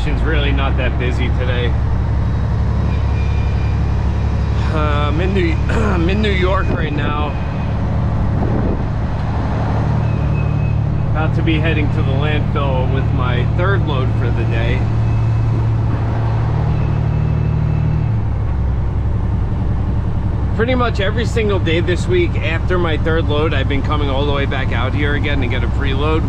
station's really not that busy today. I'm in New York right now. About to be heading to the landfill with my third load for the day. Pretty much every single day this week after my third load, I've been coming all the way back out here again to get a preload.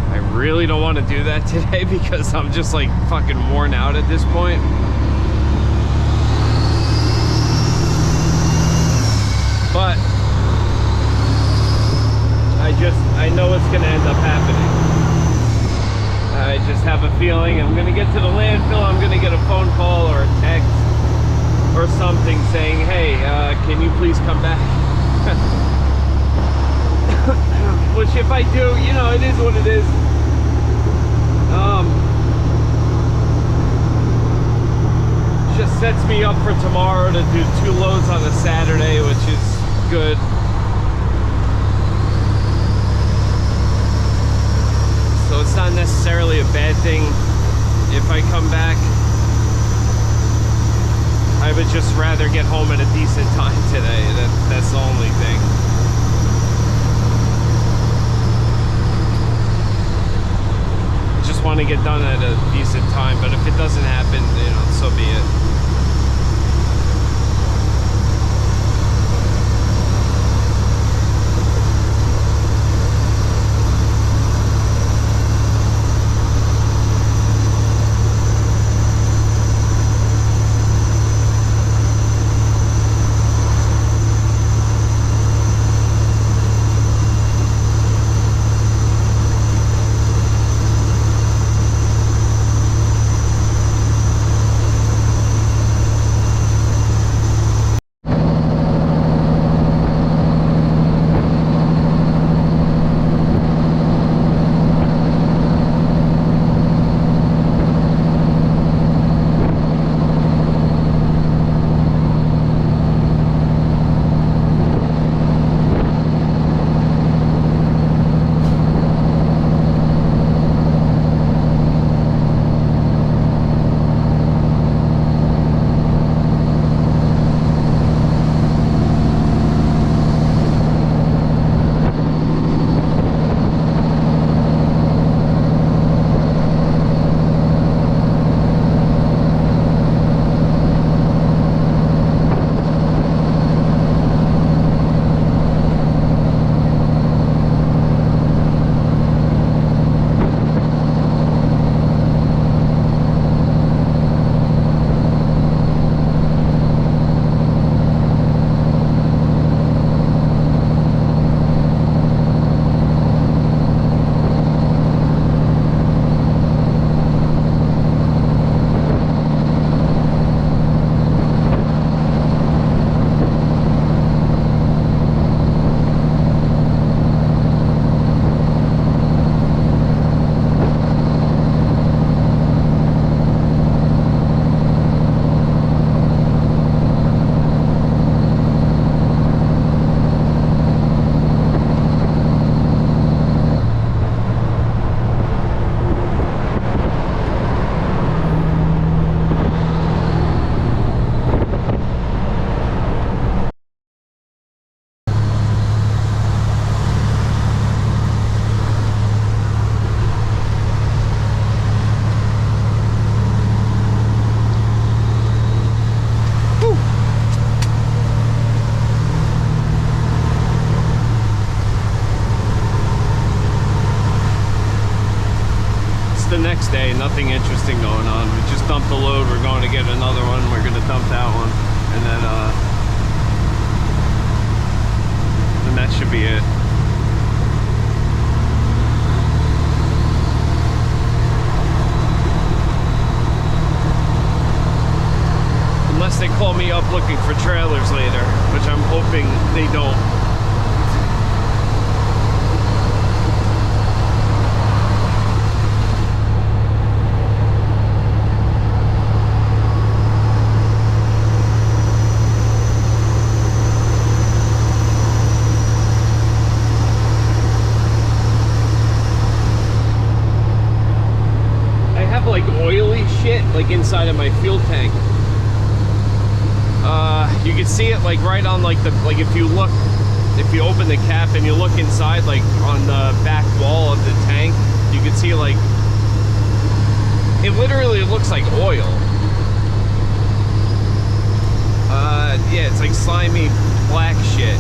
I really don't want to do that today because I'm just like fucking worn out at this point. But I know it's gonna end up happening. I just have a feeling I'm gonna get to the landfill, I'm gonna get a phone call or a text or something saying, hey, can you please come back? Which if I do, you know, it is what it is. Just sets me up for tomorrow to do 2 loads on a Saturday, which is good. So it's not necessarily a bad thing if I come back. I would just rather get home at a decent time today. That's the only thing. I just want to get done at a decent time, but if it doesn't happen, you know, so be it. The next day, nothing interesting going on. We just dumped the load, we're going to get another one, we're going to dump that one, and then that should be it. Unless they call me up looking for trailers later, which I'm hoping they don't. like oily shit like inside of my fuel tank. You can see it like right on like the, like if you open the cap and you look inside like on the back wall of the tank, you can see like it literally looks like oil. Yeah, it's like slimy black shit.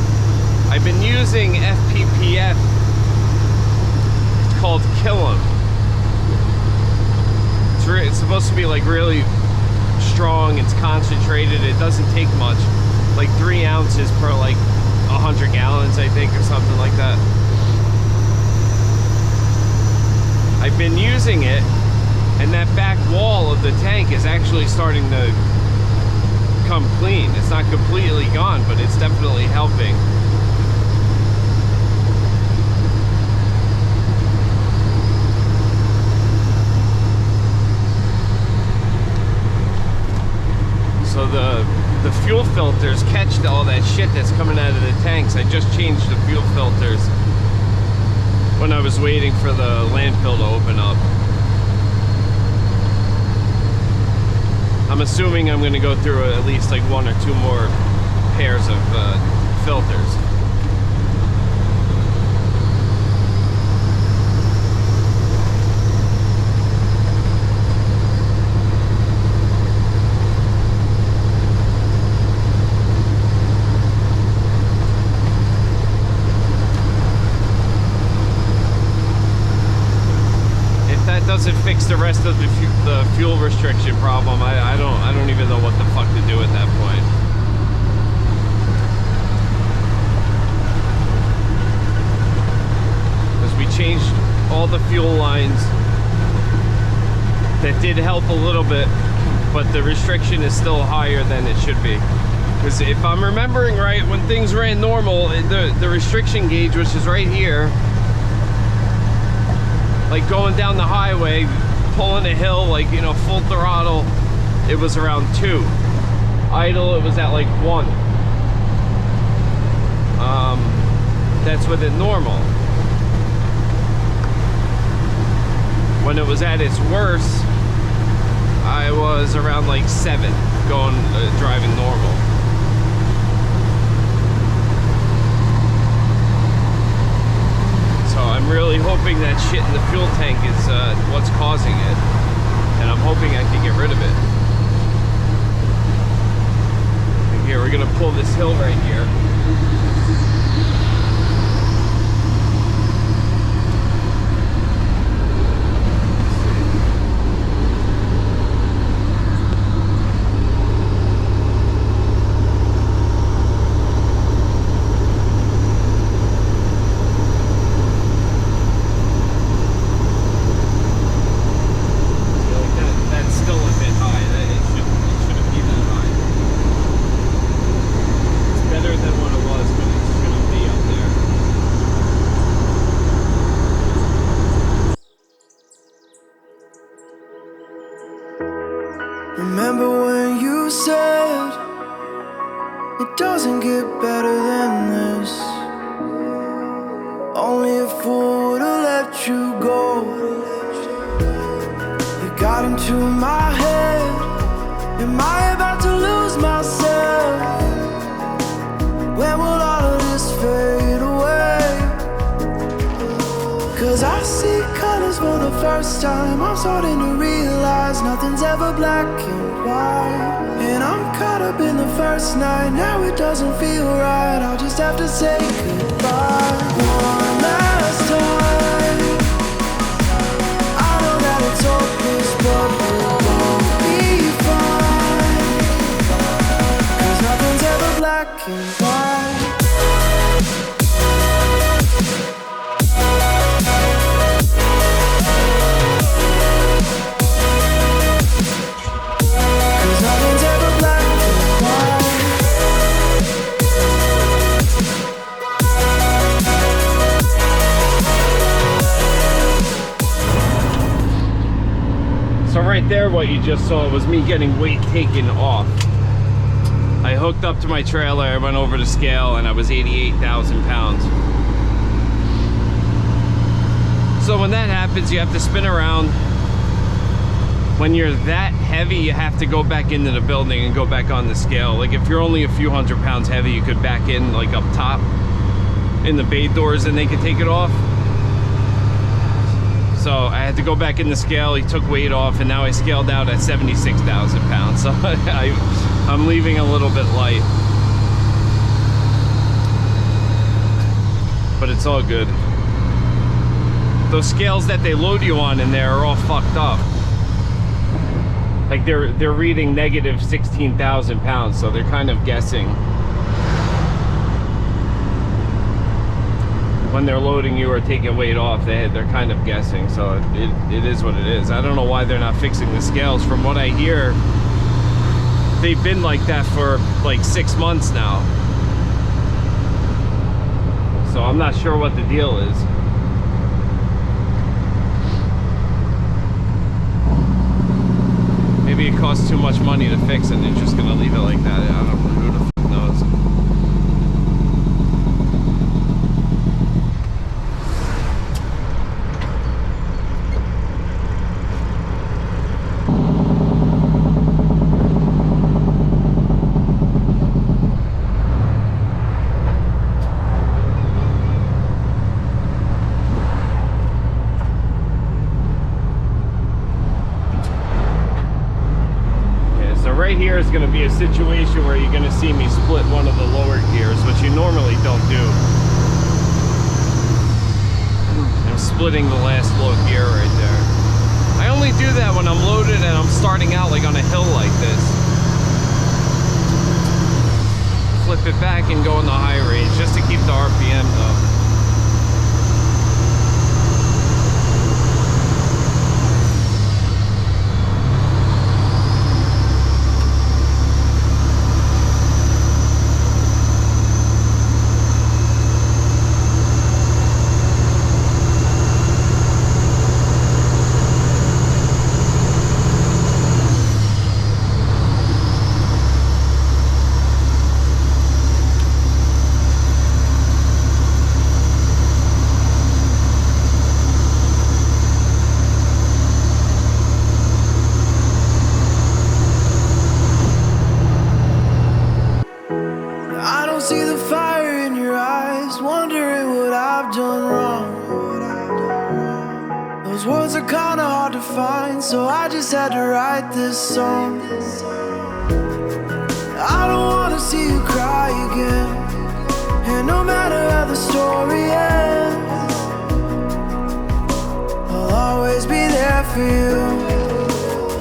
I've been using FPPF. It's called Killam. It's supposed to be like really strong. It's concentrated. It doesn't take much, like 3 ounces per like 100 gallons, I think, or something like that. I've been using it, and that back wall of the tank is actually starting to come clean. It's not completely gone, but it's definitely helping. So the fuel filters catch all that shit that's coming out of the tanks. I just changed the fuel filters when I was waiting for the landfill to open up. I'm assuming I'm going to go through at least like 1 or 2 more pairs of filters. Doesn't fix the rest of the fuel restriction problem. I don't even know what the fuck to do at that point. Because we changed all the fuel lines. That did help a little bit, but the restriction is still higher than it should be. Because if I'm remembering right, when things ran normal, the restriction gauge, which is right here, like going down the highway, pulling a hill, like, you know, full throttle, it was around 2. Idle, it was at like 1. That's within normal. When it was at its worst, I was around like 7 going driving normal. So I'm really hoping that shit in the fuel tank is what's causing it, and I'm hoping I can get rid of it. And here, we're gonna pull this hill right here. Remember when you said it doesn't get better than this? Only a fool would've let you go. You got into my head. Am I about to lose myself? When will all of this fade away? Cause I see colors for the first time. I'm starting to realize nothing's ever black and white. And I'm caught up in the first night. Now it doesn't feel right. I'll just have to say goodbye one last time. I know that it's hopeless, but we'll both be fine. Cause nothing's ever black and white. So right there, what you just saw was me getting weight taken off. I hooked up to my trailer, I went over the scale, and I was 88,000 pounds. So when that happens, you have to spin around, when you're that heavy, you have to go back into the building and go back on the scale. Like if you're only a few hundred pounds heavy, you could back in like up top in the bay doors and they could take it off. So I had to go back in the scale. He took weight off, and now I scaled out at 76,000 pounds. So I'm leaving a little bit light, but it's all good. Those scales that they load you on in there are all fucked up. Like they're reading negative 16,000 pounds, so they're kind of guessing. When they're loading you or taking weight off, they're kind of guessing. So it is what it is. I don't know why they're not fixing the scales. From what I hear, they've been like that for like 6 months now. So I'm not sure what the deal is. Maybe it costs too much money to fix and they're just gonna leave it like that. I don't know, who the fuck knows. Right here is going to be a situation where you're going to see me split one of the lower gears, which you normally don't do. I'm splitting the last low gear right there. I only do that when I'm loaded and I'm starting out like on a hill like this. Flip it back and go in the high range just to keep the RPM though. See the fire in your eyes, wondering what I've done wrong. Those words are kinda hard to find, so I just had to write this song. I don't wanna see you cry again, and no matter how the story ends, I'll always be there for you.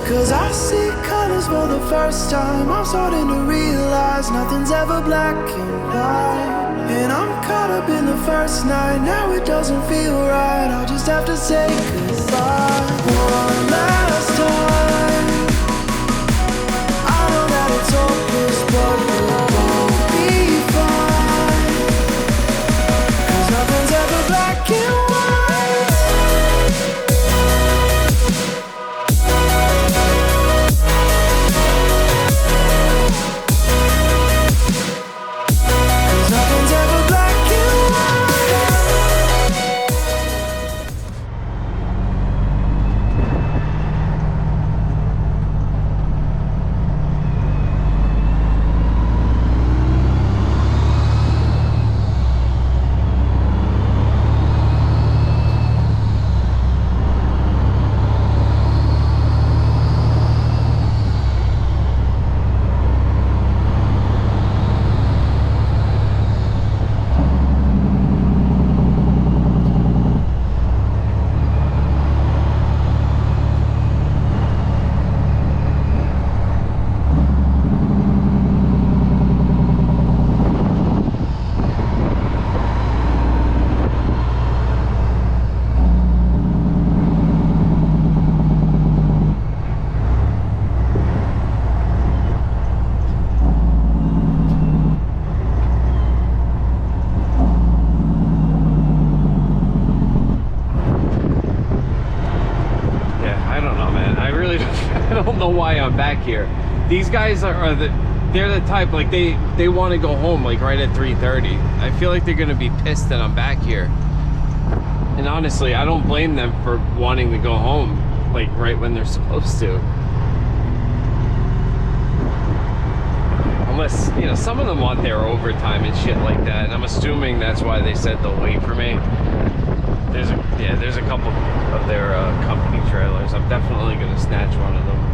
Cause I see colors for the first time. I'm starting to realize nothing's ever black and white. And I'm caught up in the first night. Now it doesn't feel right. I'll just have to say goodbye one last time. I know that it's hopeless, but we'll both be fine. Cause nothing's ever black and white. Why I'm back here. These guys they're the type, like they want to go home like right at 3:30. I feel like they're gonna be pissed that I'm back here, and honestly I don't blame them for wanting to go home. like right when they're supposed to. Unless, you know, some of them want their overtime and shit like that, and I'm assuming that's why they said they'll wait for me. There's a couple of their company trailers. I'm definitely gonna snatch one of them.